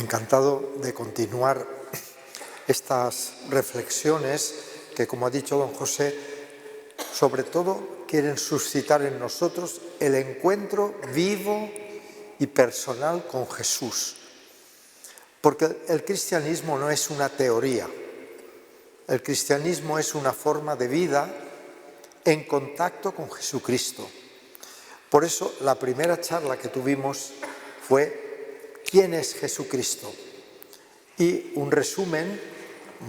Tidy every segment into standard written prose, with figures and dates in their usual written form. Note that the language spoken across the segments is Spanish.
Encantado de continuar estas reflexiones que, como ha dicho don José, sobre todo quieren suscitar en nosotros el encuentro vivo y personal con Jesús. Porque el cristianismo no es una teoría, el cristianismo es una forma de vida en contacto con Jesucristo. Por eso la primera charla que tuvimos fue ¿quién es Jesucristo? Y un resumen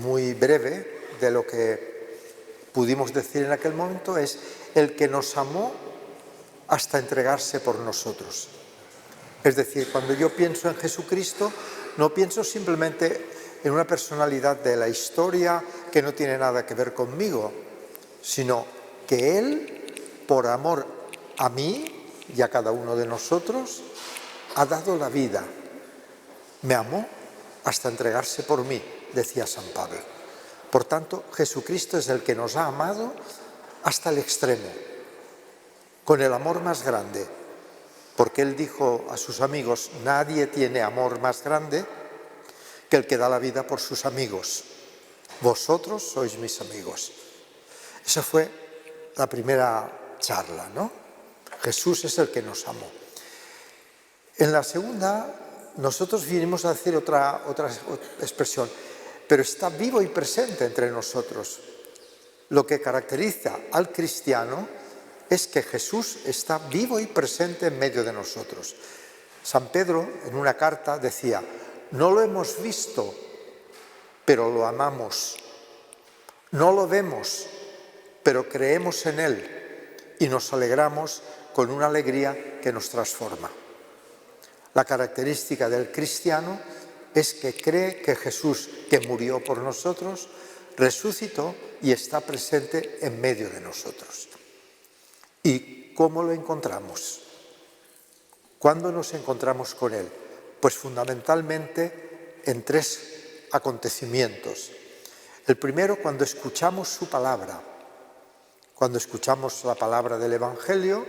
muy breve de lo que pudimos decir en aquel momento es el que nos amó hasta entregarse por nosotros. Es decir, cuando yo pienso en Jesucristo, no pienso simplemente en una personalidad de la historia que no tiene nada que ver conmigo, sino que Él, por amor a mí y a cada uno de nosotros, ha dado la vida. Me amó hasta entregarse por mí, decía San Pablo. Por tanto, Jesucristo es el que nos ha amado hasta el extremo, con el amor más grande, porque Él dijo a sus amigos, nadie tiene amor más grande que el que da la vida por sus amigos. Vosotros sois mis amigos. Esa fue la primera charla, ¿no? Jesús es el que nos amó. En la segunda, nosotros vinimos a decir otra expresión, pero está vivo y presente entre nosotros. Lo que caracteriza al cristiano es que Jesús está vivo y presente en medio de nosotros. San Pedro, en una carta, decía, no lo hemos visto, pero lo amamos. No lo vemos, pero creemos en Él y nos alegramos con una alegría que nos transforma. La característica del cristiano es que cree que Jesús, que murió por nosotros, resucitó y está presente en medio de nosotros. ¿Y cómo lo encontramos? ¿Cuándo nos encontramos con Él? Pues fundamentalmente en tres acontecimientos. El primero, cuando escuchamos su palabra. Cuando escuchamos la palabra del Evangelio,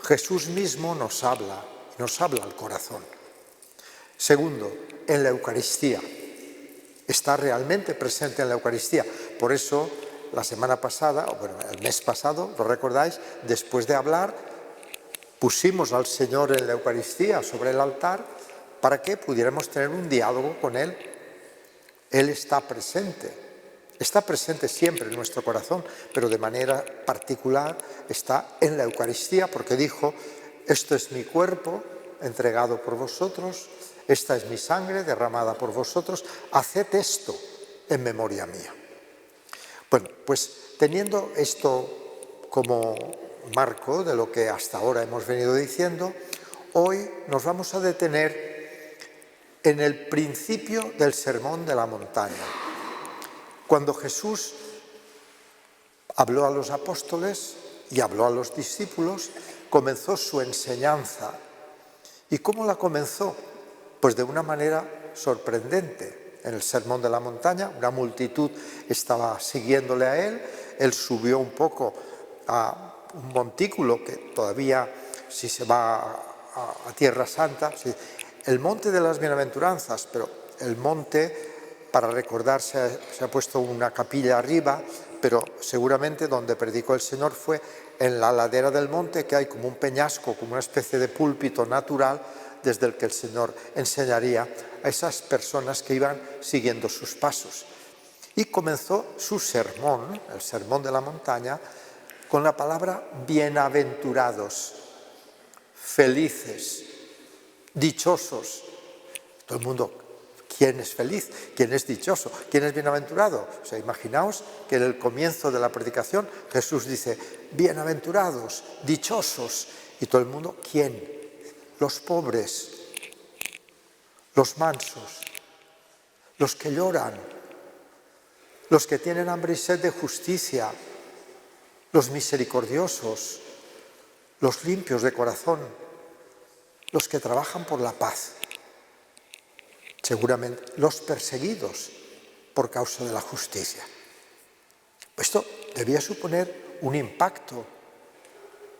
Jesús mismo nos habla al corazón. Segundo, en la Eucaristía. Está realmente presente en la Eucaristía. Por eso, la semana pasada, o bueno, el mes pasado, ¿lo recordáis? Después de hablar, pusimos al Señor en la Eucaristía sobre el altar para que pudiéramos tener un diálogo con Él. Él está presente siempre en nuestro corazón, pero de manera particular está en la Eucaristía porque dijo, esto es mi cuerpo entregado por vosotros, esta es mi sangre derramada por vosotros, haced esto en memoria mía. Bueno, pues teniendo esto como marco de lo que hasta ahora hemos venido diciendo, hoy nos vamos a detener en el principio del Sermón de la Montaña. Cuando Jesús habló a los apóstoles y habló a los discípulos, comenzó su enseñanza. ¿Y cómo la comenzó? Pues de una manera sorprendente. En el Sermón de la Montaña, una multitud estaba siguiéndole a él, él subió un poco a un montículo que todavía, si se va a Tierra Santa, el monte de las bienaventuranzas, pero el monte, para recordar, se ha puesto una capilla arriba, pero seguramente donde predicó el Señor fue en la ladera del monte, que hay como un peñasco, como una especie de púlpito natural, desde el que el Señor enseñaría a esas personas que iban siguiendo sus pasos. Y comenzó su sermón, el Sermón de la Montaña, con la palabra bienaventurados, felices, dichosos. Todo el mundo, ¿quién es feliz? ¿Quién es dichoso? ¿Quién es bienaventurado? O sea, imaginaos que en el comienzo de la predicación Jesús dice, bienaventurados, dichosos. Y todo el mundo, ¿quién? Los pobres, los mansos, los que lloran, los que tienen hambre y sed de justicia, los misericordiosos, los limpios de corazón, los que trabajan por la paz. Seguramente los perseguidos por causa de la justicia. Esto debía suponer un impacto,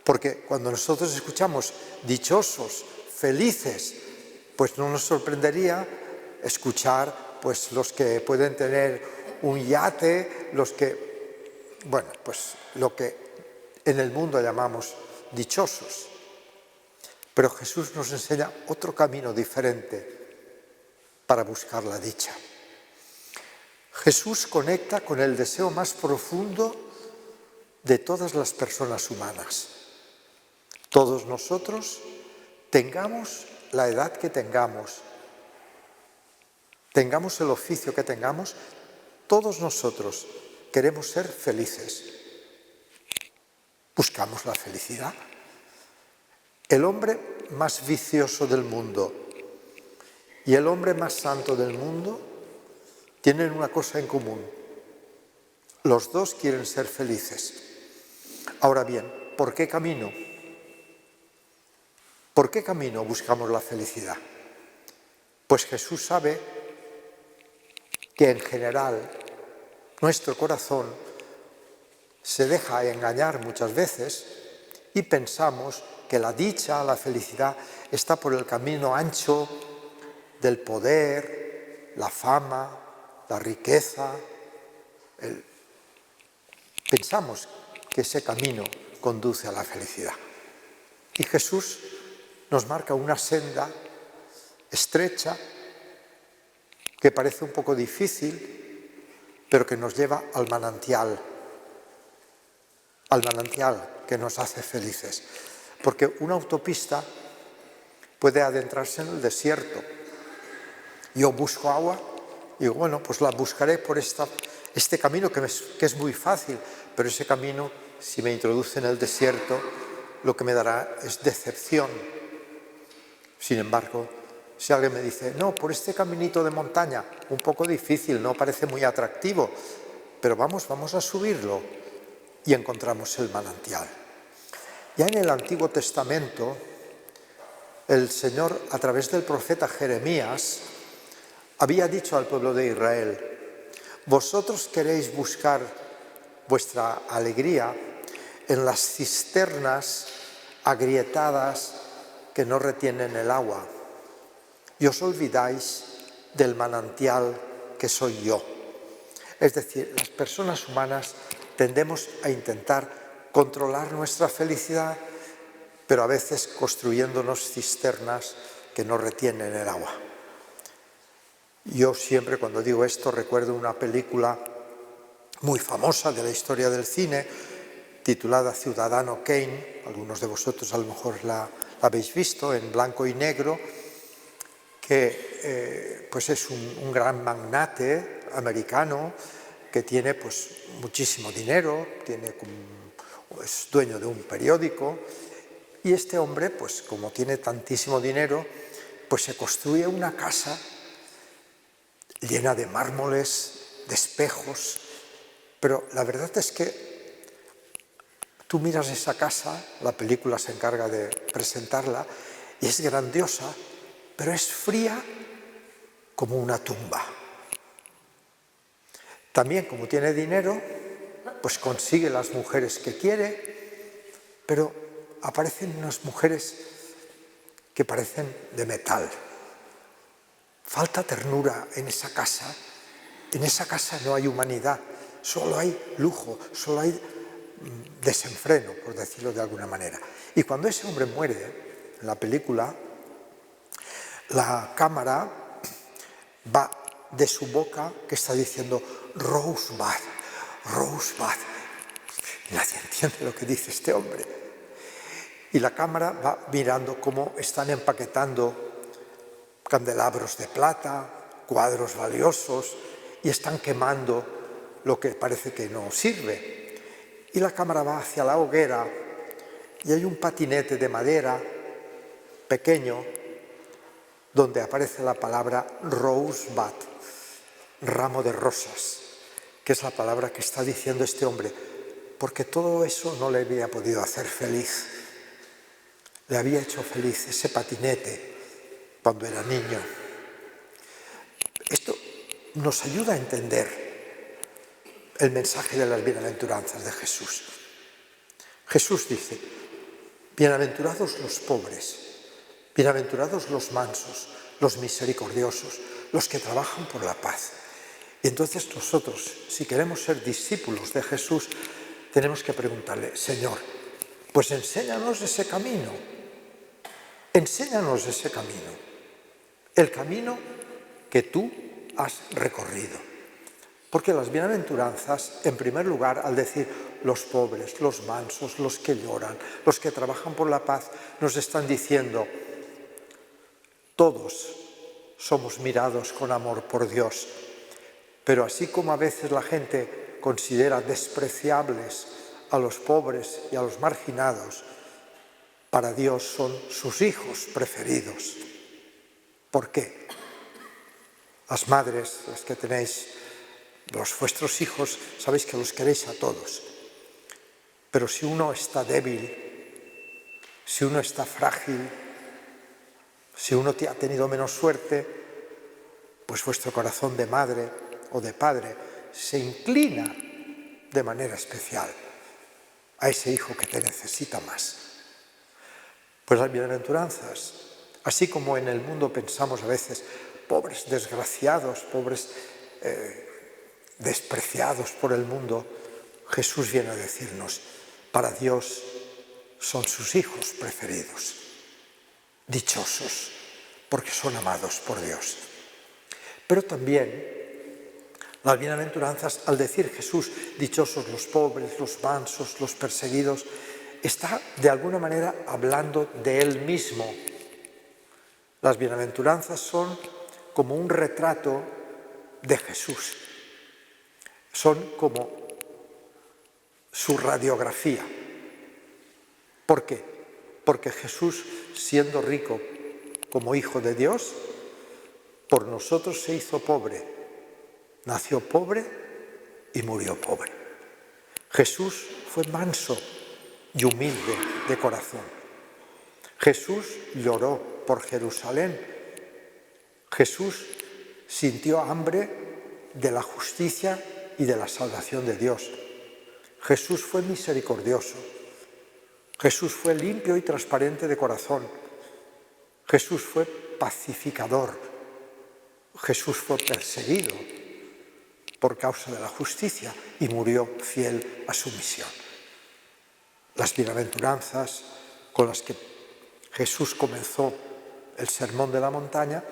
porque cuando nosotros escuchamos dichosos, felices, pues no nos sorprendería escuchar pues los que pueden tener un yate, los que, bueno, pues lo que en el mundo llamamos dichosos. Pero Jesús nos enseña otro camino diferente para buscar la dicha. Jesús conecta con el deseo más profundo de todas las personas humanas. Todos nosotros, tengamos la edad que tengamos, tengamos el oficio que tengamos, todos nosotros queremos ser felices. Buscamos la felicidad. El hombre más vicioso del mundo y el hombre más santo del mundo tienen una cosa en común. Los dos quieren ser felices. Ahora bien, ¿por qué camino? ¿Por qué camino buscamos la felicidad? Pues Jesús sabe que en general nuestro corazón se deja engañar muchas veces y pensamos que la dicha, la felicidad, está por el camino ancho del poder, la fama, la riqueza. Pensamos que ese camino conduce a la felicidad. Y Jesús nos marca una senda estrecha que parece un poco difícil, pero que nos lleva al manantial que nos hace felices. Porque una autopista puede adentrarse en el desierto. Yo busco agua y digo, bueno, pues la buscaré por este camino que es muy fácil, pero ese camino, si me introduce en el desierto, lo que me dará es decepción. Sin embargo, si alguien me dice, no, por este caminito de montaña, un poco difícil, no parece muy atractivo, pero vamos a subirlo, y encontramos el manantial. Ya en el Antiguo Testamento, el Señor, a través del profeta Jeremías, había dicho al pueblo de Israel, vosotros queréis buscar vuestra alegría en las cisternas agrietadas que no retienen el agua, y os olvidáis del manantial que soy yo. Es decir, las personas humanas tendemos a intentar controlar nuestra felicidad, pero a veces construyéndonos cisternas que no retienen el agua. Yo siempre cuando digo esto recuerdo una película muy famosa de la historia del cine, titulada Ciudadano Kane, algunos de vosotros a lo mejor la habéis visto, en blanco y negro, que pues es un gran magnate americano que tiene pues muchísimo dinero, es dueño de un periódico, y este hombre, pues como tiene tantísimo dinero, pues se construye una casa llena de mármoles, de espejos, pero la verdad es que tú miras esa casa, la película se encarga de presentarla, y es grandiosa, pero es fría como una tumba. También, como tiene dinero, pues consigue las mujeres que quiere, pero aparecen unas mujeres que parecen de metal. Falta ternura en esa casa. En esa casa no hay humanidad, solo hay lujo, solo hay desenfreno, por decirlo de alguna manera. Y cuando ese hombre muere, en la película, la cámara va de su boca, que está diciendo Rosebud, Rosebud. Nadie entiende lo que dice este hombre. Y la cámara va mirando cómo están empaquetando candelabros de plata, cuadros valiosos, y están quemando lo que parece que no sirve. Y la cámara va hacia la hoguera y hay un patinete de madera pequeño donde aparece la palabra rosebud, ramo de rosas, que es la palabra que está diciendo este hombre, porque todo eso no le había podido hacer feliz. Le había hecho feliz ese patinete cuando era niño. Esto nos ayuda a entender el mensaje de las bienaventuranzas de Jesús. Jesús dice, bienaventurados los pobres, bienaventurados los mansos, los misericordiosos, los que trabajan por la paz. Y entonces nosotros, si queremos ser discípulos de Jesús, tenemos que preguntarle, Señor, pues enséñanos ese camino, el camino que tú has recorrido. Porque las bienaventuranzas, en primer lugar, al decir los pobres, los mansos, los que lloran, los que trabajan por la paz, nos están diciendo, todos somos mirados con amor por Dios, pero así como a veces la gente considera despreciables a los pobres y a los marginados, para Dios son sus hijos preferidos. ¿Por qué? Las madres, las que tenéis vuestros hijos, sabéis que los queréis a todos. Pero si uno está débil, si uno está frágil, si uno ha tenido menos suerte, pues vuestro corazón de madre o de padre se inclina de manera especial a ese hijo que te necesita más. Pues las bienaventuranzas, así como en el mundo pensamos a veces, pobres desgraciados, pobres despreciados por el mundo, Jesús viene a decirnos, para Dios son sus hijos preferidos, dichosos, porque son amados por Dios. Pero también las bienaventuranzas, al decir Jesús, dichosos los pobres, los mansos, los perseguidos, está de alguna manera hablando de Él mismo. Las bienaventuranzas son como un retrato de Jesús. Son como su radiografía. ¿Por qué? Porque Jesús, siendo rico como Hijo de Dios, por nosotros se hizo pobre, nació pobre y murió pobre. Jesús fue manso y humilde de corazón. Jesús lloró por Jerusalén. Jesús sintió hambre de la justicia y de la salvación de Dios. Jesús fue misericordioso. Jesús fue limpio y transparente de corazón. Jesús fue pacificador. Jesús fue perseguido por causa de la justicia y murió fiel a su misión. Las bienaventuranzas con las que Jesús comenzó el Sermón de la Montaña,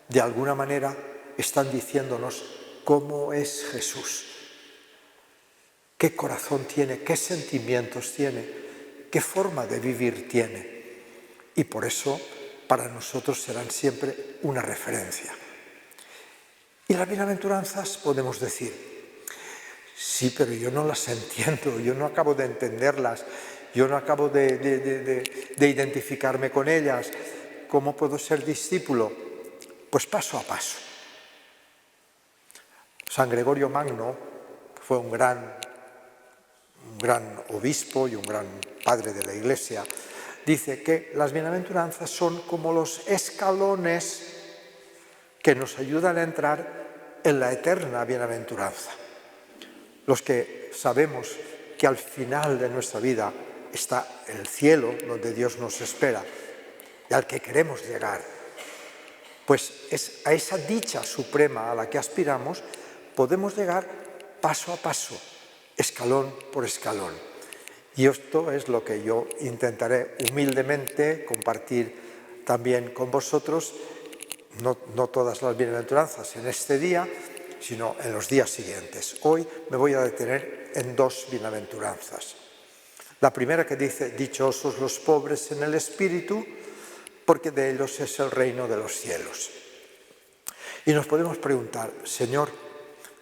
de alguna manera están diciéndonos cómo es Jesús, qué corazón tiene, qué sentimientos tiene, qué forma de vivir tiene. Y por eso para nosotros serán siempre una referencia. Y las bienaventuranzas podemos decir, sí, pero yo no las entiendo, yo no acabo de entenderlas, yo no acabo de identificarme con ellas. ¿Cómo puedo ser discípulo? Pues paso a paso. San Gregorio Magno fue un gran obispo y un gran padre de la Iglesia. Dice que las bienaventuranzas son como los escalones que nos ayudan a entrar en la eterna bienaventuranza. Los que sabemos que al final de nuestra vida está el cielo, donde Dios nos espera, y al que queremos llegar, pues es a esa dicha suprema a la que aspiramos, podemos llegar paso a paso, escalón por escalón. Y esto es lo que yo intentaré humildemente compartir también con vosotros, no todas las bienaventuranzas en este día, sino en los días siguientes. Hoy me voy a detener en dos bienaventuranzas. La primera que dice, dichosos los pobres en el espíritu, porque de ellos es el reino de los cielos. Y nos podemos preguntar, Señor,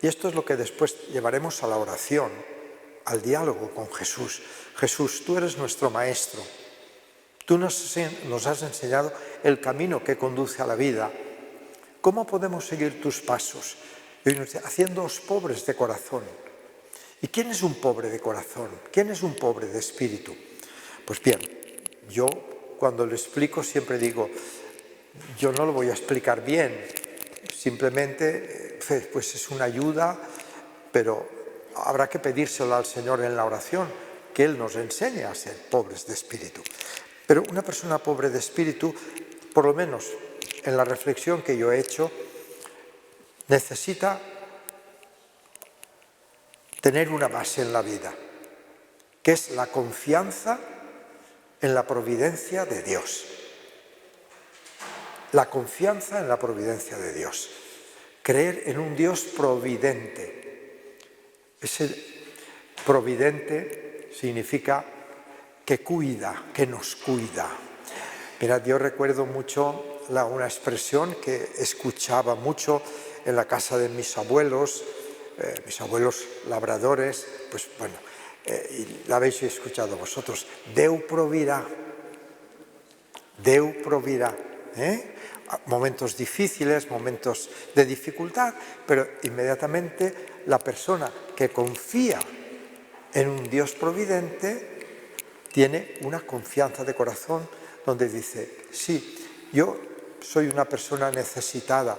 y esto es lo que después llevaremos a la oración, al diálogo con Jesús. Jesús, tú eres nuestro maestro. Tú nos has enseñado el camino que conduce a la vida. ¿Cómo podemos seguir tus pasos? Y hoy nos dice, haciéndoos pobres de corazón. ¿Y quién es un pobre de corazón? ¿Quién es un pobre de espíritu? Pues bien, yo cuando lo explico siempre digo, yo no lo voy a explicar bien, simplemente pues es una ayuda, pero habrá que pedírselo al Señor en la oración, que Él nos enseñe a ser pobres de espíritu. Pero una persona pobre de espíritu, por lo menos en la reflexión que yo he hecho, necesita tener una base en la vida, que es la confianza en la providencia de Dios. La confianza en la providencia de Dios. Creer en un Dios providente. Ese providente significa que cuida, que nos cuida. Mirad, yo recuerdo mucho una expresión que escuchaba mucho en la casa de mis abuelos labradores, pues bueno, y la habéis escuchado vosotros, Déu provirá, Déu provirá, momentos difíciles, momentos de dificultad, pero inmediatamente la persona que confía en un Dios providente tiene una confianza de corazón donde dice, sí, yo soy una persona necesitada,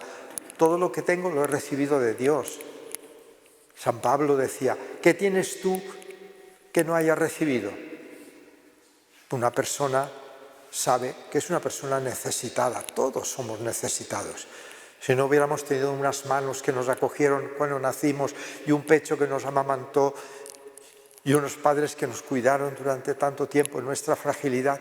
todo lo que tengo lo he recibido de Dios. San Pablo decía, ¿qué tienes tú que no hayas recibido? Una persona sabe que es una persona necesitada, todos somos necesitados. Si no hubiéramos tenido unas manos que nos acogieron cuando nacimos y un pecho que nos amamantó y unos padres que nos cuidaron durante tanto tiempo en nuestra fragilidad,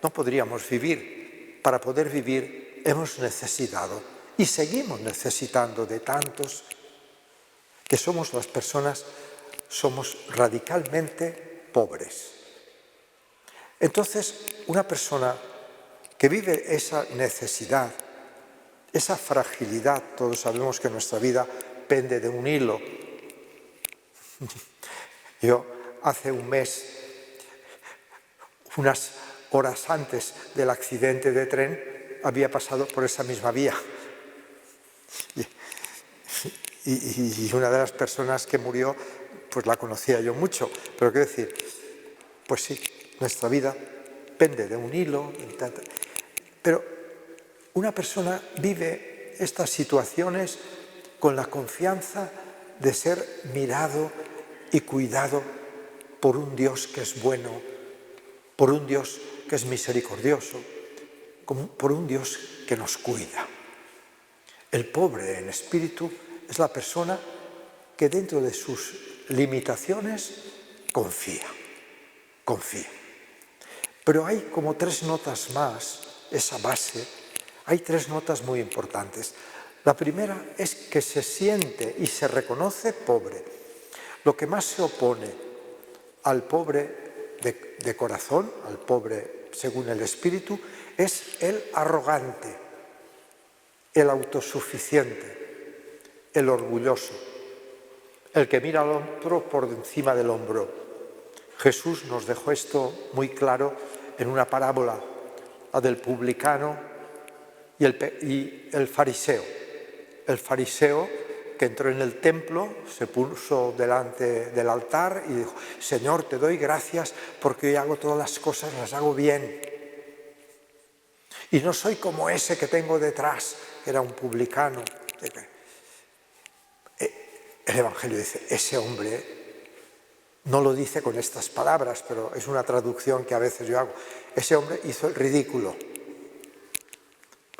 no podríamos vivir. Para poder vivir hemos necesitado y seguimos necesitando de tantos que somos las personas, somos radicalmente pobres. Entonces, una persona que vive esa necesidad, esa fragilidad, todos sabemos que nuestra vida pende de un hilo. Yo hace un mes, unas horas antes del accidente de tren, había pasado por esa misma vía. Y una de las personas que murió, pues la conocía yo mucho. Pero quiero decir, pues sí, nuestra vida pende de un hilo. Pero una persona vive estas situaciones con la confianza de ser mirado y cuidado por un Dios que es bueno, por un Dios que es misericordioso, por un Dios que nos cuida. El pobre en espíritu es la persona que dentro de sus limitaciones confía. Pero hay como 3 notas más, esa base, hay 3 notas muy importantes. La primera es que se siente y se reconoce pobre. Lo que más se opone al pobre de corazón, al pobre según el espíritu, es el arrogante, el autosuficiente, el orgulloso, el que mira al otro por encima del hombro. Jesús nos dejó esto muy claro en una parábola, la del publicano y el fariseo. El fariseo que entró en el templo, se puso delante del altar y dijo, Señor, te doy gracias porque hoy hago todas las cosas, las hago bien. Y no soy como ese que tengo detrás, que era un publicano. El Evangelio dice, ese hombre, no lo dice con estas palabras, pero es una traducción que a veces yo hago, ese hombre hizo el ridículo,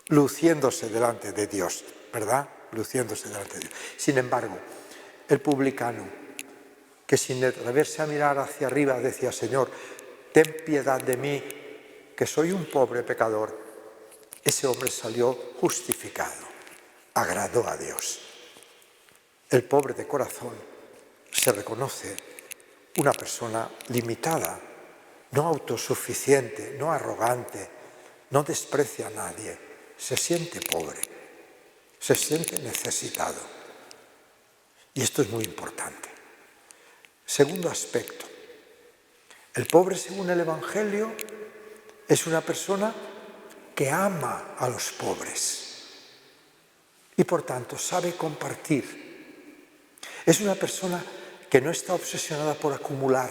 luciéndose delante de Dios, ¿verdad? Luciéndose delante de Dios. Sin embargo, el publicano, que sin atreverse a mirar hacia arriba decía, Señor, ten piedad de mí, que soy un pobre pecador, ese hombre salió justificado, agradó a Dios. El pobre de corazón se reconoce una persona limitada, no autosuficiente, no arrogante, no desprecia a nadie, se siente pobre, se siente necesitado. Y esto es muy importante. Segundo aspecto, el pobre según el Evangelio es una persona que ama a los pobres y por tanto sabe compartir. Es una persona que no está obsesionada por acumular,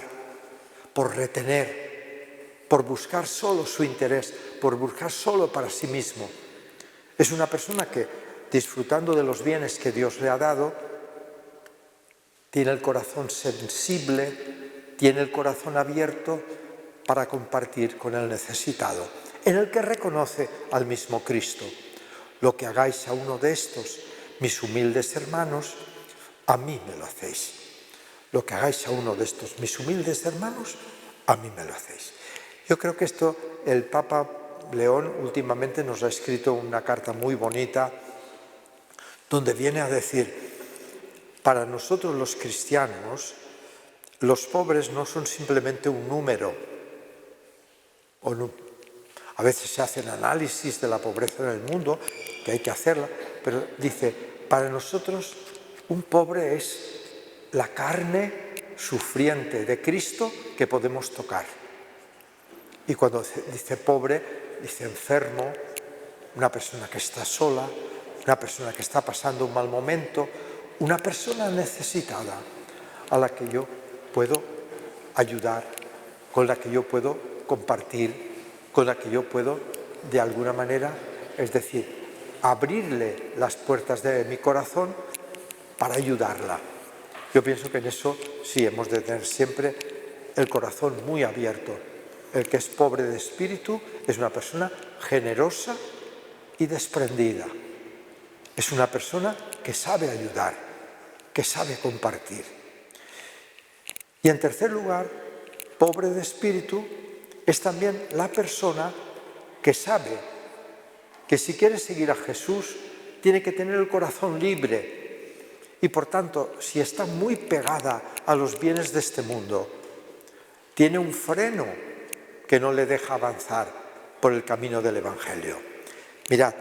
por retener, por buscar solo su interés, por buscar solo para sí mismo. Es una persona que, disfrutando de los bienes que Dios le ha dado, tiene el corazón sensible, tiene el corazón abierto para compartir con el necesitado, en el que reconoce al mismo Cristo. Lo que hagáis a uno de estos mis humildes hermanos, a mí me lo hacéis. Lo que hagáis a uno de estos mis humildes hermanos, a mí me lo hacéis. Yo creo que esto el Papa León últimamente nos ha escrito una carta muy bonita donde viene a decir, para nosotros los cristianos, los pobres no son simplemente un número. A veces se hacen análisis de la pobreza en el mundo, que hay que hacerla, pero dice, para nosotros un pobre es la carne sufriente de Cristo que podemos tocar. Y cuando dice pobre, dice enfermo, una persona que está sola, una persona que está pasando un mal momento, una persona necesitada a la que yo puedo ayudar, con la que yo puedo compartir, con la que yo puedo, de alguna manera, es decir, abrirle las puertas de mi corazón para ayudarla. Yo pienso que en eso sí hemos de tener siempre el corazón muy abierto. El que es pobre de espíritu es una persona generosa y desprendida. Es una persona que sabe ayudar, que sabe compartir. Y en tercer lugar, pobre de espíritu es también la persona que sabe que si quiere seguir a Jesús tiene que tener el corazón libre y por tanto, si está muy pegada a los bienes de este mundo, tiene un freno que no le deja avanzar por el camino del Evangelio. Mirad,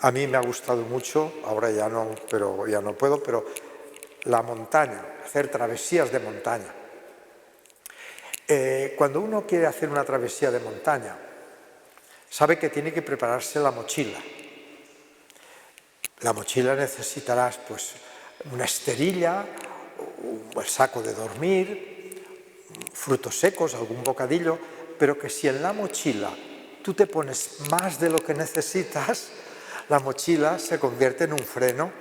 a mí me ha gustado mucho, ahora ya no puedo, pero la montaña, hacer travesías de montaña. Cuando uno quiere hacer una travesía de montaña, sabe que tiene que prepararse la mochila. La mochila necesitarás pues una esterilla, un saco de dormir, frutos secos, algún bocadillo, pero que si en la mochila tú te pones más de lo que necesitas, la mochila se convierte en un freno.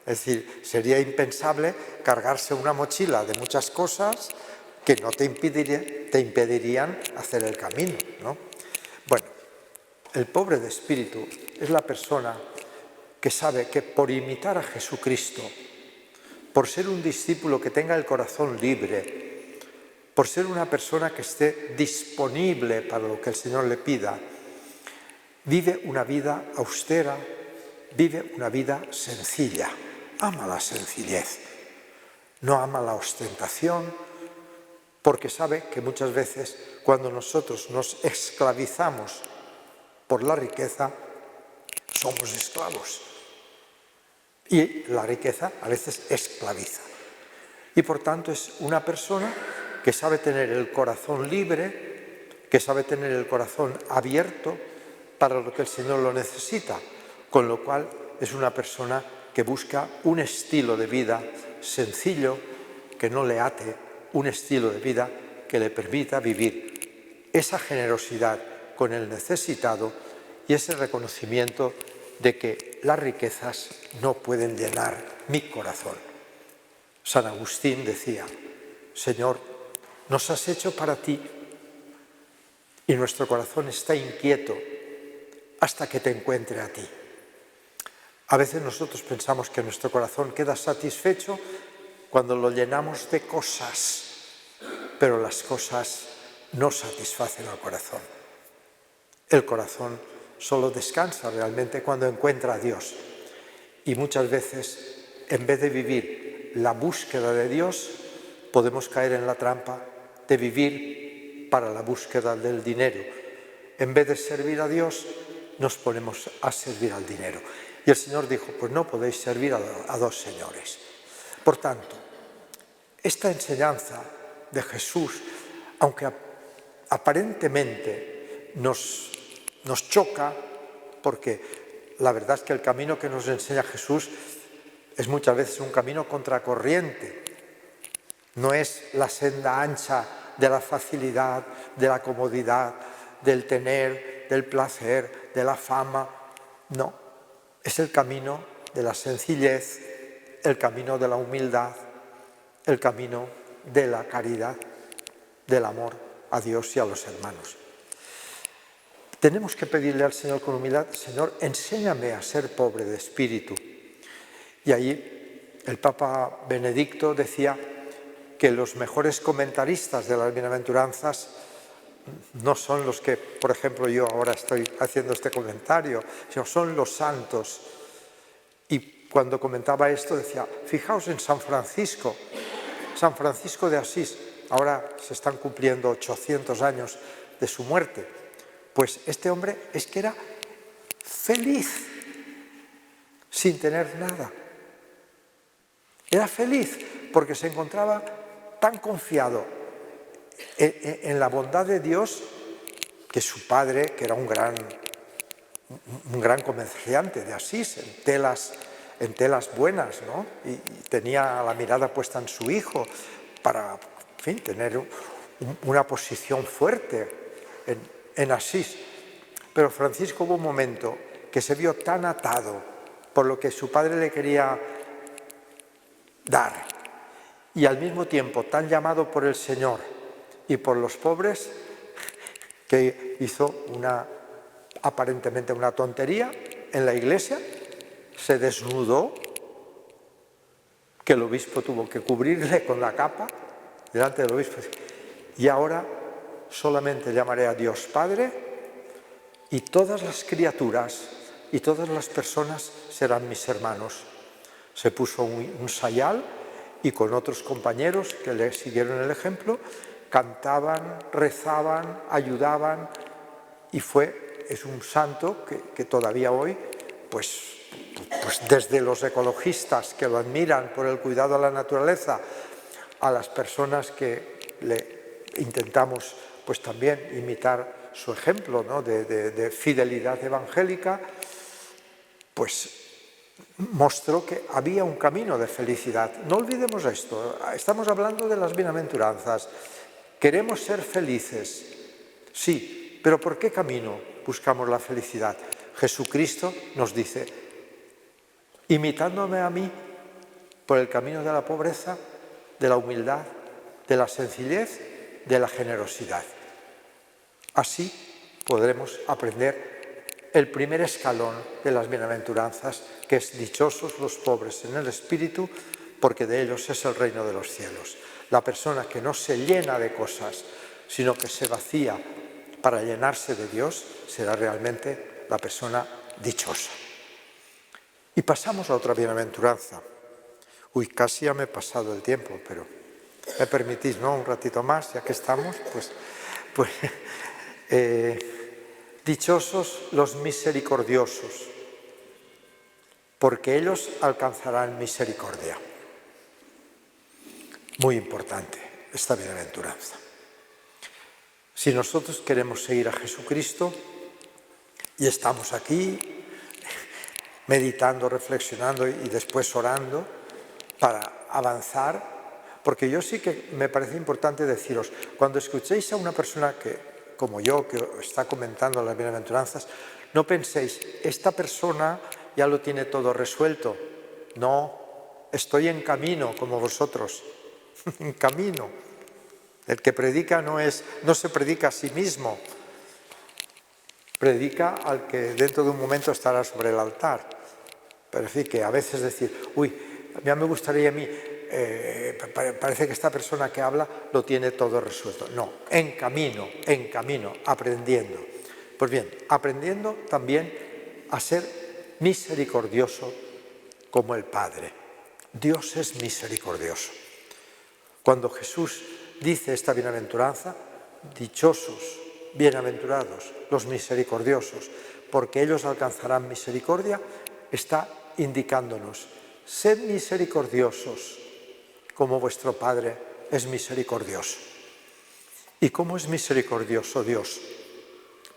Es decir, sería impensable cargarse una mochila de muchas cosas que no te impedirían hacer el camino, ¿no? Bueno, el pobre de espíritu es la persona que sabe que por imitar a Jesucristo, por ser un discípulo que tenga el corazón libre, por ser una persona que esté disponible para lo que el Señor le pida, vive una vida austera, vive una vida sencilla, ama la sencillez, no ama la ostentación, porque sabe que muchas veces cuando nosotros nos esclavizamos por la riqueza, somos esclavos. Y la riqueza a veces esclaviza. Y por tanto es una persona que sabe tener el corazón libre, que sabe tener el corazón abierto para lo que el Señor lo necesita, con lo cual es una persona que busca un estilo de vida sencillo, que no le ate, un estilo de vida que le permita vivir esa generosidad con el necesitado y ese reconocimiento de que las riquezas no pueden llenar mi corazón. San Agustín decía, Señor, nos has hecho para ti y nuestro corazón está inquieto hasta que te encuentre a ti. A veces nosotros pensamos que nuestro corazón queda satisfecho cuando lo llenamos de cosas, pero las cosas no satisfacen al corazón. El corazón solo descansa realmente cuando encuentra a Dios. Y muchas veces, en vez de vivir la búsqueda de Dios, podemos caer en la trampa de vivir para la búsqueda del dinero. En vez de servir a Dios, nos ponemos a servir al dinero. Y el Señor dijo, pues no podéis servir a dos señores. Por tanto, esta enseñanza de Jesús, aunque aparentemente nos choca, porque la verdad es que el camino que nos enseña Jesús es muchas veces un camino contracorriente. No es la senda ancha de la facilidad, de la comodidad, del tener, del placer, de la fama. No, es el camino de la sencillez, el camino de la humildad, el camino de la caridad, del amor a Dios y a los hermanos. Tenemos que pedirle al Señor con humildad: Señor, enséñame a ser pobre de espíritu. Y ahí el Papa Benedicto decía que los mejores comentaristas de las bienaventuranzas no son los que, por ejemplo, yo ahora estoy haciendo este comentario, sino son los santos. Y cuando comentaba esto decía: fijaos en San Francisco de Asís. Ahora se están cumpliendo 800 años de su muerte. Pues este hombre es que era feliz sin tener nada. Era feliz porque se encontraba tan confiado en la bondad de Dios, que su padre, que era un gran comerciante de Asís, en telas buenas, ¿no? Y tenía la mirada puesta en su hijo para, en fin, tener una posición fuerte en Asís. Pero Francisco hubo un momento que se vio tan atado por lo que su padre le quería dar, y al mismo tiempo tan llamado por el Señor y por los pobres, que hizo aparentemente una tontería en la iglesia, se desnudó, que el obispo tuvo que cubrirle con la capa delante del obispo, y ahora solamente llamaré a Dios Padre, y todas las criaturas y todas las personas serán mis hermanos. Se puso un sayal y con otros compañeros que le siguieron el ejemplo, cantaban, rezaban, ayudaban, y es un santo que todavía hoy, pues desde los ecologistas que lo admiran por el cuidado a la naturaleza, a las personas que le intentamos pues también imitar su ejemplo, ¿no?, de fidelidad evangélica, pues mostró que había un camino de felicidad. No olvidemos esto, estamos hablando de las bienaventuranzas. Queremos ser felices, sí, pero ¿por qué camino buscamos la felicidad? Jesucristo nos dice: imitándome a mí por el camino de la pobreza, de la humildad, de la sencillez, de la generosidad. Así podremos aprender el primer escalón de las bienaventuranzas, que es: dichosos los pobres en el espíritu, porque de ellos es el reino de los cielos. La persona que no se llena de cosas, sino que se vacía para llenarse de Dios, será realmente la persona dichosa. Y pasamos a otra bienaventuranza. Casi ya me he pasado el tiempo, pero me permitís, ¿no?, un ratito más, ya que estamos, dichosos los misericordiosos, porque ellos alcanzarán misericordia. Muy importante esta bienaventuranza. Si nosotros queremos seguir a Jesucristo y estamos aquí meditando, reflexionando y después orando para avanzar, porque yo sí que me parece importante deciros, cuando escuchéis a una persona como yo, que está comentando las bienaventuranzas, no penséis: esta persona ya lo tiene todo resuelto. No, estoy en camino como vosotros, en camino. El que predica no se predica a sí mismo, predica al que dentro de un momento estará sobre el altar. Pero en fin, que a veces decir: ya me gustaría a mí, parece que esta persona que habla lo tiene todo resuelto. No, en camino, aprendiendo. Pues bien, aprendiendo también a ser misericordioso como el Padre. Dios es misericordioso. Cuando Jesús dice esta bienaventuranza: dichosos, bienaventurados los misericordiosos, porque ellos alcanzarán misericordia, está indicándonos: sed misericordiosos como vuestro Padre es misericordioso. ¿Y cómo es misericordioso Dios?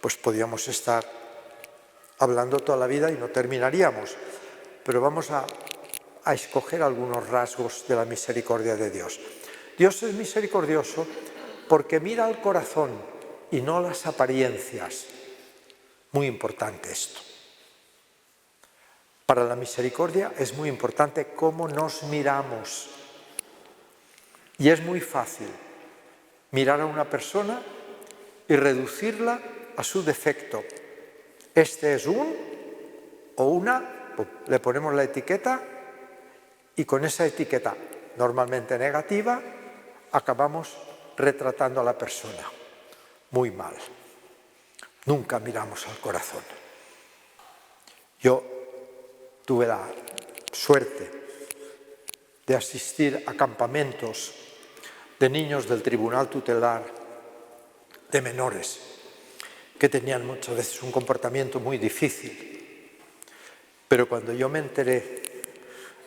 Pues podríamos estar hablando toda la vida y no terminaríamos, pero vamos a escoger algunos rasgos de la misericordia de Dios. Dios es misericordioso porque mira al corazón y no las apariencias. Muy importante esto. Para la misericordia es muy importante cómo nos miramos. Y es muy fácil mirar a una persona y reducirla a su defecto. Este es un o una, le ponemos la etiqueta y con esa etiqueta, normalmente negativa, acabamos retratando a la persona. Muy mal. Nunca miramos al corazón. Yo tuve la suerte de asistir a campamentos de niños del Tribunal Tutelar de menores que tenían muchas veces un comportamiento muy difícil. Pero cuando yo me enteré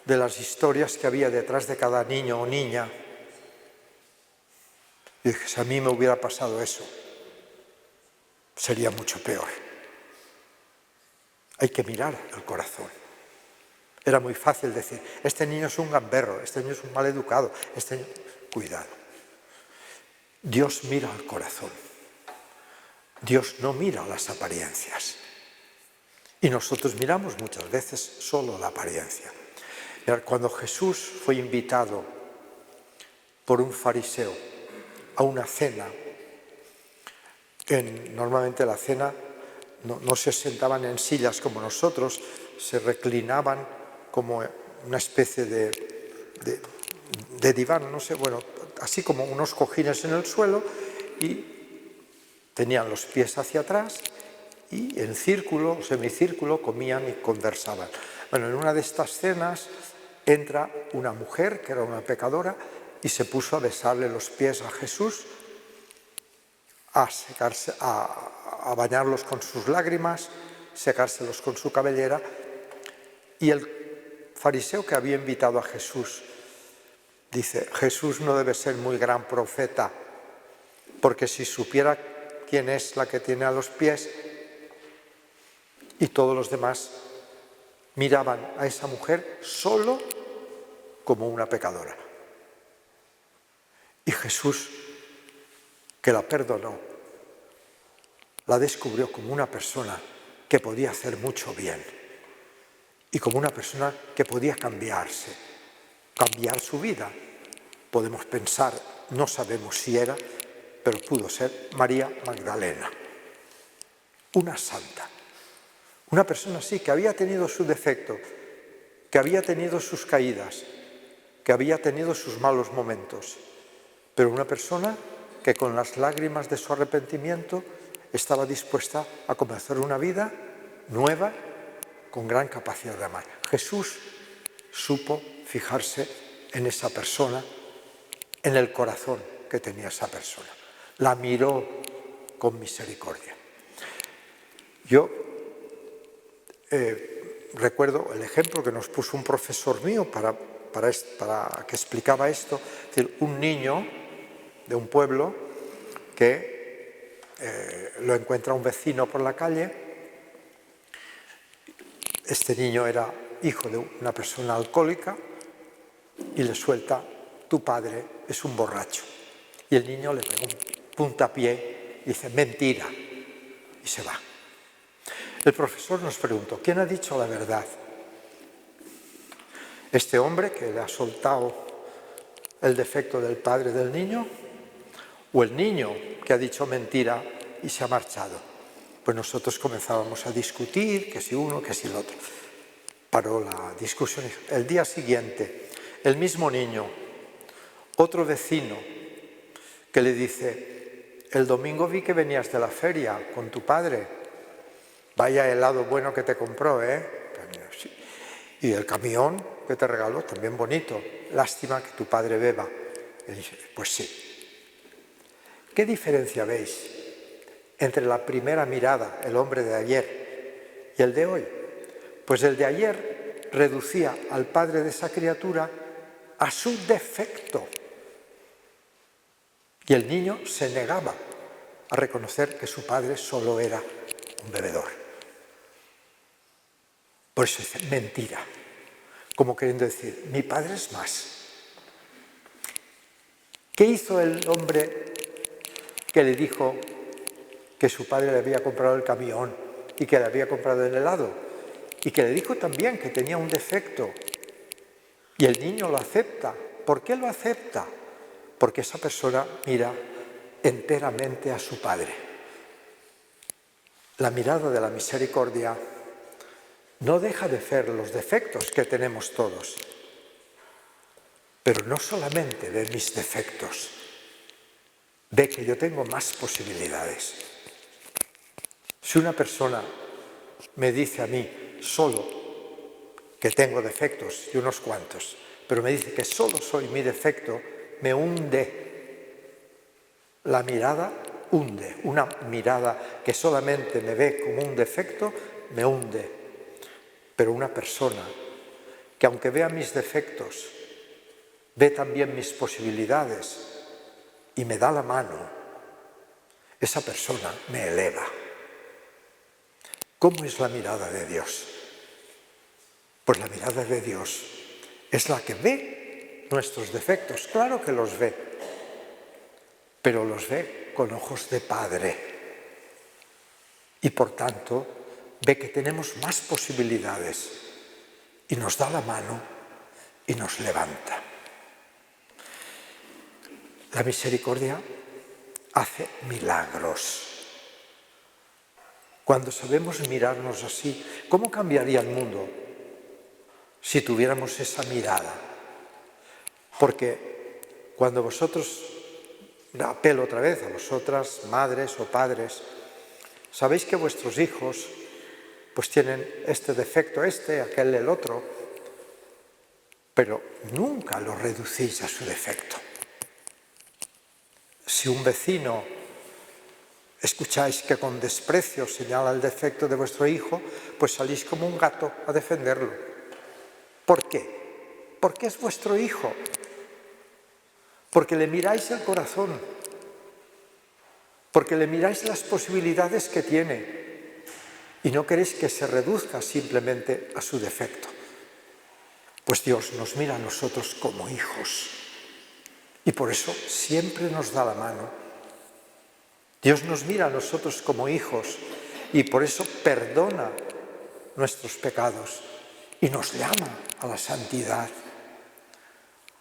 de las historias que había detrás de cada niño o niña, dije, si a mí me hubiera pasado eso, sería mucho peor. Hay que mirar el corazón. Era muy fácil decir, este niño es un gamberro, este niño es un maleducado, Cuidado. Dios mira al corazón. Dios no mira las apariencias. Y nosotros miramos muchas veces solo la apariencia. Cuando Jesús fue invitado por un fariseo a una cena, normalmente la cena no se sentaban en sillas como nosotros, se reclinaban como una especie de diván, no sé, bueno, así como unos cojines en el suelo, y tenían los pies hacia atrás y en círculo o semicírculo comían y conversaban. Bueno, en una de estas cenas entra una mujer que era una pecadora y se puso a besarle los pies a Jesús, a bañarlos con sus lágrimas, secárselos con su cabellera, y el fariseo que había invitado a Jesús dice, Jesús no debe ser muy gran profeta, porque si supiera quién es la que tiene a los pies, y todos los demás miraban a esa mujer solo como una pecadora. Y Jesús, que la perdonó, la descubrió como una persona que podía hacer mucho bien y como una persona que podía cambiar su vida. Podemos pensar, no sabemos si era, pero pudo ser María Magdalena, una santa, una persona así que había tenido su defecto, que había tenido sus caídas, que había tenido sus malos momentos, pero una persona que con las lágrimas de su arrepentimiento estaba dispuesta a comenzar una vida nueva con gran capacidad de amar. Jesús supo fijarse en esa persona, en el corazón que tenía esa persona. La miró con misericordia. Yo recuerdo el ejemplo que nos puso un profesor mío para que explicaba esto, es decir, un niño de un pueblo que lo encuentra un vecino por la calle. Este niño era hijo de una persona alcohólica y le suelta, tu padre es un borracho. Y el niño le pega un puntapié y dice, mentira, y se va. El profesor nos preguntó, ¿quién ha dicho la verdad? ¿Este hombre que le ha soltado el defecto del padre del niño? ¿O el niño que ha dicho mentira y se ha marchado? Pues nosotros comenzábamos a discutir, que si uno, que si el otro. Paró la discusión. El día siguiente, el mismo niño, otro vecino, que le dice, el domingo vi que venías de la feria con tu padre. Vaya helado bueno que te compró, ¿eh? Y el camión que te regaló, también bonito. Lástima que tu padre beba. Y dice, pues sí. ¿Qué diferencia veis entre la primera mirada, el hombre de ayer, y el de hoy? Pues el de ayer reducía al padre de esa criatura a su defecto. Y el niño se negaba a reconocer que su padre solo era un bebedor. Por eso dice, mentira. Como queriendo decir, mi padre es más. ¿Qué hizo el hombre que le dijo que su padre le había comprado el camión y que le había comprado el helado? Y que le dijo también que tenía un defecto. Y el niño lo acepta. ¿Por qué lo acepta? Porque esa persona mira enteramente a su padre. La mirada de la misericordia no deja de ver los defectos que tenemos todos, pero no solamente ve mis defectos, ve que yo tengo más posibilidades. Si una persona me dice a mí solo que tengo defectos y unos cuantos, pero me dice que solo soy mi defecto, me hunde. La mirada hunde. Una mirada que solamente me ve como un defecto, me hunde. Pero una persona que aunque vea mis defectos, ve también mis posibilidades y me da la mano, esa persona me eleva. ¿Cómo es la mirada de Dios? Pues la mirada de Dios es la que ve nuestros defectos, claro que los ve, pero los ve con ojos de Padre. Y por tanto, ve que tenemos más posibilidades y nos da la mano y nos levanta. La misericordia hace milagros. Cuando sabemos mirarnos así, ¿cómo cambiaría el mundo si tuviéramos esa mirada? Porque cuando vosotros, apelo otra vez a vosotras, madres o padres, sabéis que vuestros hijos pues tienen este defecto, aquel, el otro, pero nunca lo reducís a su defecto. Si un vecino escucháis que con desprecio señala el defecto de vuestro hijo, pues salís como un gato a defenderlo. ¿Por qué? Porque es vuestro hijo. Porque le miráis el corazón. Porque le miráis las posibilidades que tiene. Y no queréis que se reduzca simplemente a su defecto. Pues Dios nos mira a nosotros como hijos. Y por eso siempre nos da la mano. Dios nos mira a nosotros como hijos y por eso perdona nuestros pecados y nos llama a la santidad.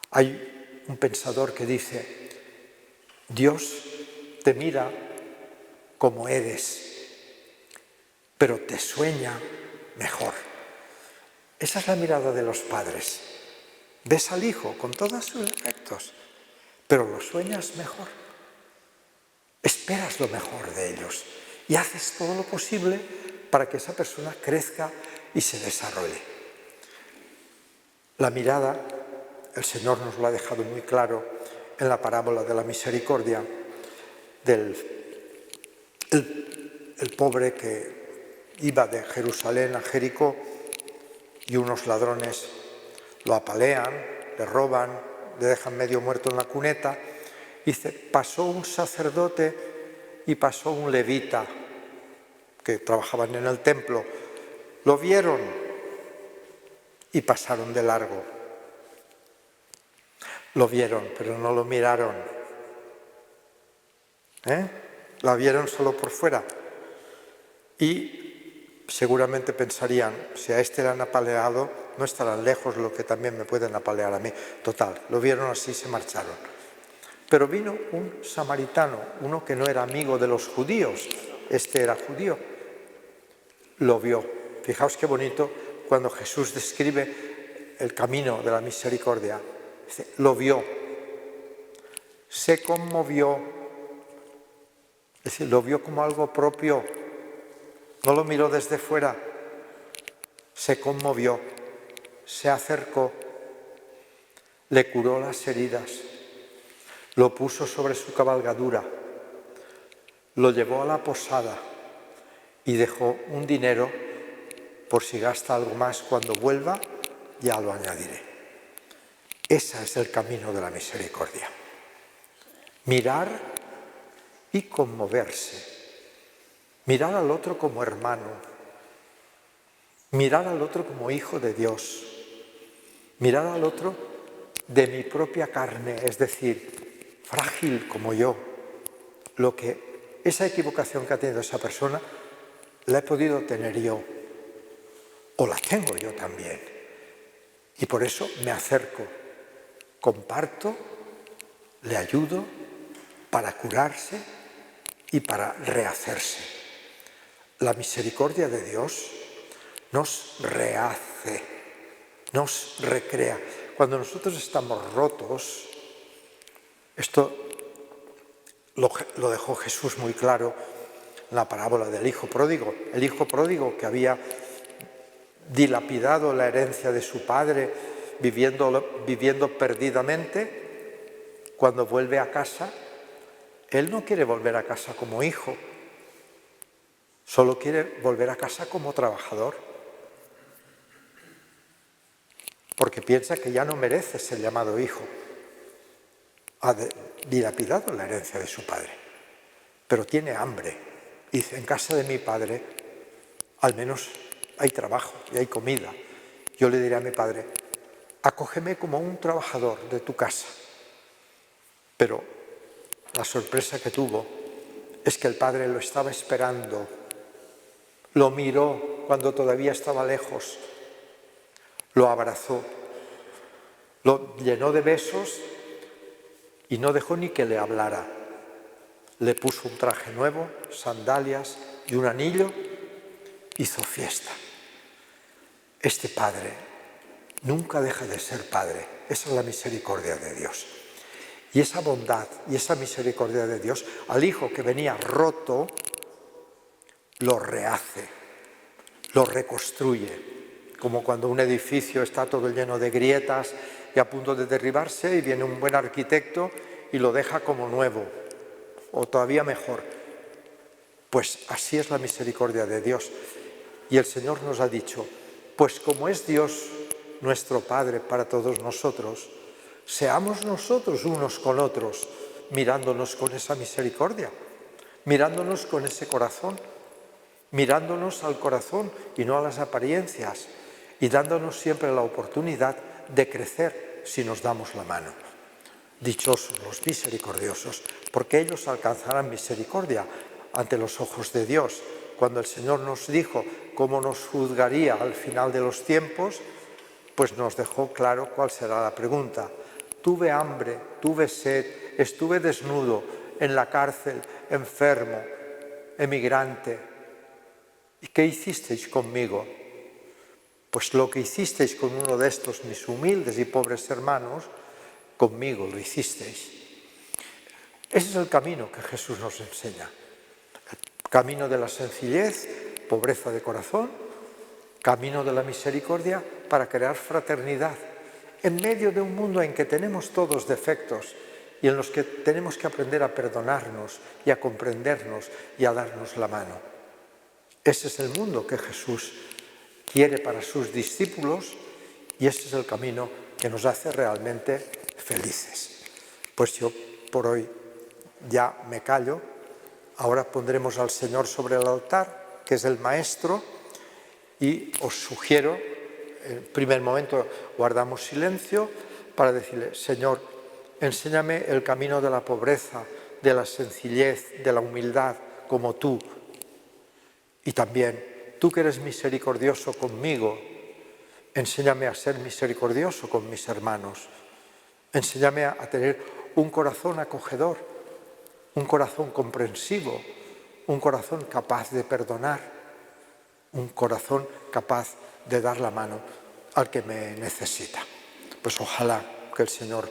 Hay un pensador que dice, Dios te mira como eres, pero te sueña mejor. Esa es la mirada de los padres. Ves al hijo con todos sus defectos, pero lo sueñas mejor. Esperas lo mejor de ellos y haces todo lo posible para que esa persona crezca y se desarrolle. La mirada, el Señor nos lo ha dejado muy claro en la parábola de la misericordia del pobre que iba de Jerusalén a Jericó y unos ladrones lo apalean, le roban, le dejan medio muerto en la cuneta. Dice, pasó un sacerdote y pasó un levita que trabajaban en el templo. Lo vieron y pasaron de largo. Lo vieron, pero no lo miraron. La vieron solo por fuera. Y seguramente pensarían, si a este le han apaleado, no estarán lejos lo que también me pueden apalear a mí. Total, lo vieron así y se marcharon. Pero vino un samaritano, uno que no era amigo de los judíos, este era judío, lo vio. Fijaos qué bonito cuando Jesús describe el camino de la misericordia. Dice, lo vio, se conmovió, es decir, lo vio como algo propio, no lo miró desde fuera, se conmovió, se acercó, le curó las heridas. Lo puso sobre su cabalgadura, lo llevó a la posada y dejó un dinero por si gasta algo más cuando vuelva, ya lo añadiré. Ese es el camino de la misericordia. Mirar y conmoverse. Mirar al otro como hermano. Mirar al otro como hijo de Dios. Mirar al otro de mi propia carne, es decir, frágil como yo, esa equivocación que ha tenido esa persona, la he podido tener yo, o la tengo yo también. Y por eso me acerco, comparto, le ayudo para curarse y para rehacerse. La misericordia de Dios nos rehace, nos recrea. Cuando nosotros estamos rotos, esto lo dejó Jesús muy claro en la parábola del hijo pródigo. El hijo pródigo que había dilapidado la herencia de su padre viviendo perdidamente, cuando vuelve a casa, él no quiere volver a casa como hijo, solo quiere volver a casa como trabajador, porque piensa que ya no merece ser llamado hijo. Ha dilapidado la herencia de su padre, pero tiene hambre. Dice, en casa de mi padre al menos hay trabajo y hay comida. Yo le diré a mi padre, acógeme como un trabajador de tu casa. Pero la sorpresa que tuvo es que el padre lo estaba esperando, lo miró cuando todavía estaba lejos, lo abrazó, lo llenó de besos y no dejó ni que le hablara. Le puso un traje nuevo, sandalias y un anillo, hizo fiesta. Este padre nunca deja de ser padre. Esa es la misericordia de Dios. Y esa bondad y esa misericordia de Dios, al hijo que venía roto, lo rehace, lo reconstruye. Como cuando un edificio está todo lleno de grietas y a punto de derribarse y viene un buen arquitecto y lo deja como nuevo, o todavía mejor. Pues así es la misericordia de Dios. Y el Señor nos ha dicho, pues como es Dios nuestro Padre para todos nosotros, seamos nosotros unos con otros, mirándonos con esa misericordia, mirándonos con ese corazón, mirándonos al corazón y no a las apariencias, y dándonos siempre la oportunidad de crecer si nos damos la mano. Dichosos los misericordiosos, porque ellos alcanzarán misericordia ante los ojos de Dios. Cuando el Señor nos dijo cómo nos juzgaría al final de los tiempos, pues nos dejó claro cuál será la pregunta. Tuve hambre, tuve sed, estuve desnudo, en la cárcel, enfermo, emigrante. ¿Y qué hicisteis conmigo? Pues lo que hicisteis con uno de estos mis humildes y pobres hermanos, conmigo lo hicisteis. Ese es el camino que Jesús nos enseña. El camino de la sencillez, pobreza de corazón, camino de la misericordia para crear fraternidad en medio de un mundo en que tenemos todos defectos y en los que tenemos que aprender a perdonarnos y a comprendernos y a darnos la mano. Ese es el mundo que Jesús quiere para sus discípulos y ese es el camino que nos hace realmente felices. Pues yo por hoy ya me callo. Ahora pondremos al Señor sobre el altar, que es el Maestro, y os sugiero, en primer momento guardamos silencio para decirle, Señor, enséñame el camino de la pobreza, de la sencillez, de la humildad, como tú. Y también, tú que eres misericordioso conmigo, enséñame a ser misericordioso con mis hermanos. Enséñame a tener un corazón acogedor, un corazón comprensivo, un corazón capaz de perdonar, un corazón capaz de dar la mano al que me necesita. Pues ojalá que el Señor,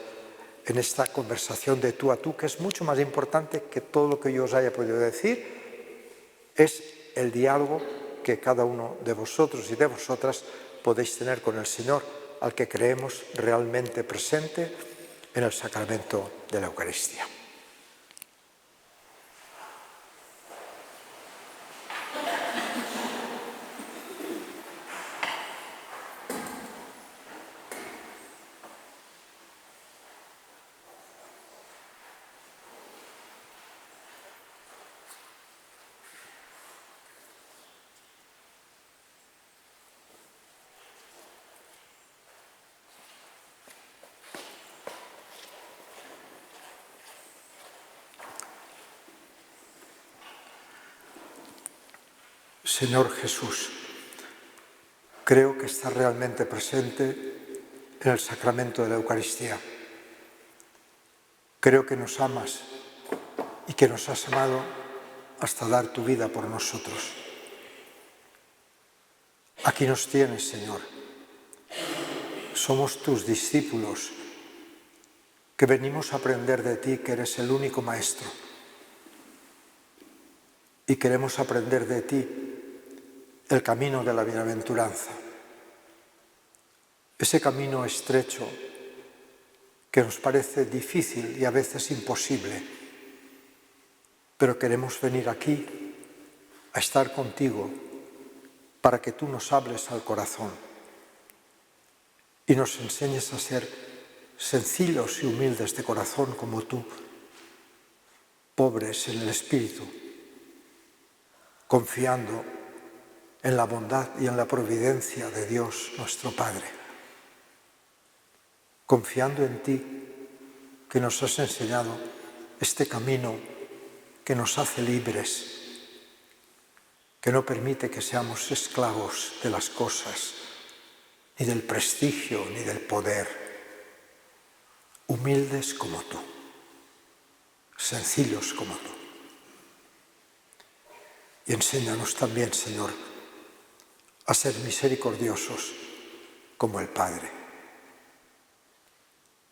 en esta conversación de tú a tú, que es mucho más importante que todo lo que yo os haya podido decir, es el diálogo que cada uno de vosotros y de vosotras podéis tener con el Señor, al que creemos realmente presente en el sacramento de la Eucaristía. Señor Jesús, creo que estás realmente presente en el sacramento de la Eucaristía. Creo que nos amas y que nos has amado hasta dar tu vida por nosotros. Aquí nos tienes, Señor. Somos tus discípulos que venimos a aprender de ti, que eres el único maestro. Y queremos aprender de ti el camino de la bienaventuranza. Ese camino estrecho que nos parece difícil y a veces imposible, pero queremos venir aquí a estar contigo para que tú nos hables al corazón y nos enseñes a ser sencillos y humildes de corazón como tú, pobres en el espíritu, confiando en la bondad y en la providencia de Dios nuestro Padre, confiando en ti que nos has enseñado este camino que nos hace libres, que no permite que seamos esclavos de las cosas, ni del prestigio, ni del poder, humildes como tú, sencillos como tú. Y enséñanos también, Señor, a ser misericordiosos como el Padre.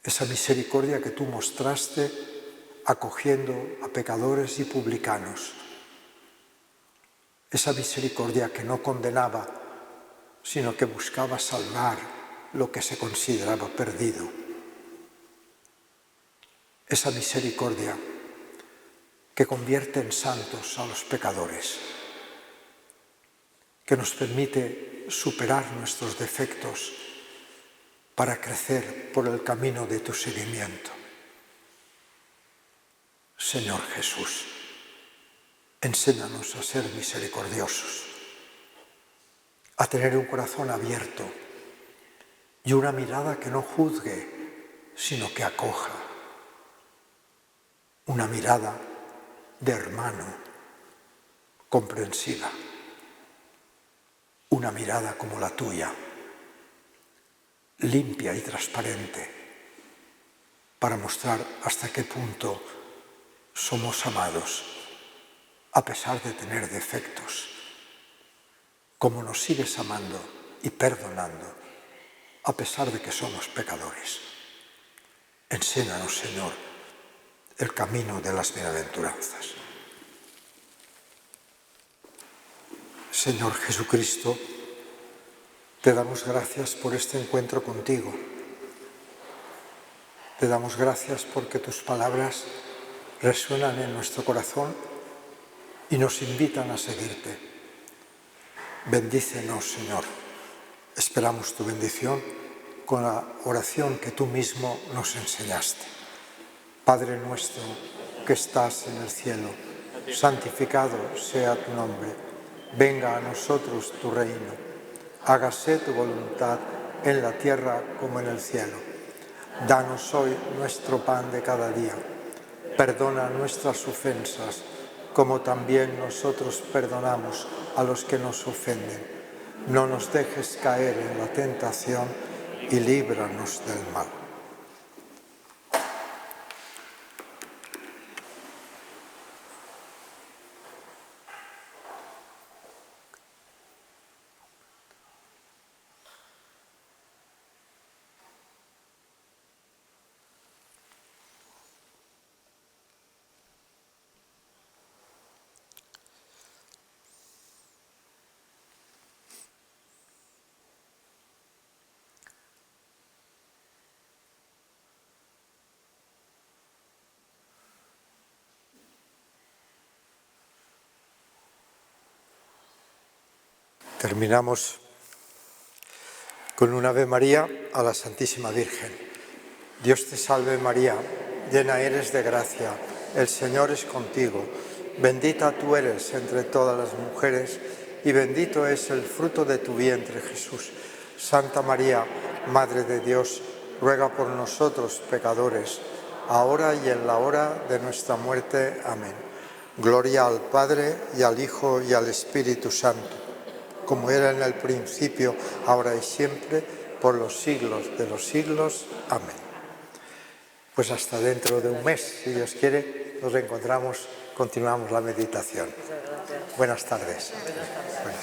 Esa misericordia que tú mostraste acogiendo a pecadores y publicanos. Esa misericordia que no condenaba, sino que buscaba salvar lo que se consideraba perdido. Esa misericordia que convierte en santos a los pecadores, que nos permite superar nuestros defectos para crecer por el camino de tu seguimiento. Señor Jesús, enséñanos a ser misericordiosos, a tener un corazón abierto y una mirada que no juzgue, sino que acoja. Una mirada de hermano, comprensiva. Una mirada como la tuya, limpia y transparente, para mostrar hasta qué punto somos amados, a pesar de tener defectos, como nos sigues amando y perdonando, a pesar de que somos pecadores. Enséñanos, Señor, el camino de las bienaventuranzas. Señor Jesucristo, te damos gracias por este encuentro contigo. Te damos gracias porque tus palabras resuenan en nuestro corazón y nos invitan a seguirte. Bendícenos, Señor. Esperamos tu bendición con la oración que tú mismo nos enseñaste. Padre nuestro que estás en el cielo, santificado sea tu nombre. Venga a nosotros tu reino. Hágase tu voluntad en la tierra como en el cielo. Danos hoy nuestro pan de cada día. Perdona nuestras ofensas, como también nosotros perdonamos a los que nos ofenden. No nos dejes caer en la tentación y líbranos del mal. Terminamos con un Ave María a la Santísima Virgen. Dios te salve María, llena eres de gracia, el Señor es contigo. Bendita tú eres entre todas las mujeres y bendito es el fruto de tu vientre, Jesús. Santa María, Madre de Dios, ruega por nosotros pecadores, ahora y en la hora de nuestra muerte. Amén. Gloria al Padre y al Hijo y al Espíritu Santo, como era en el principio, ahora y siempre, por los siglos de los siglos. Amén. Pues hasta dentro de un mes, si Dios quiere, nos reencontramos, continuamos la meditación. Buenas tardes. Buenas tardes.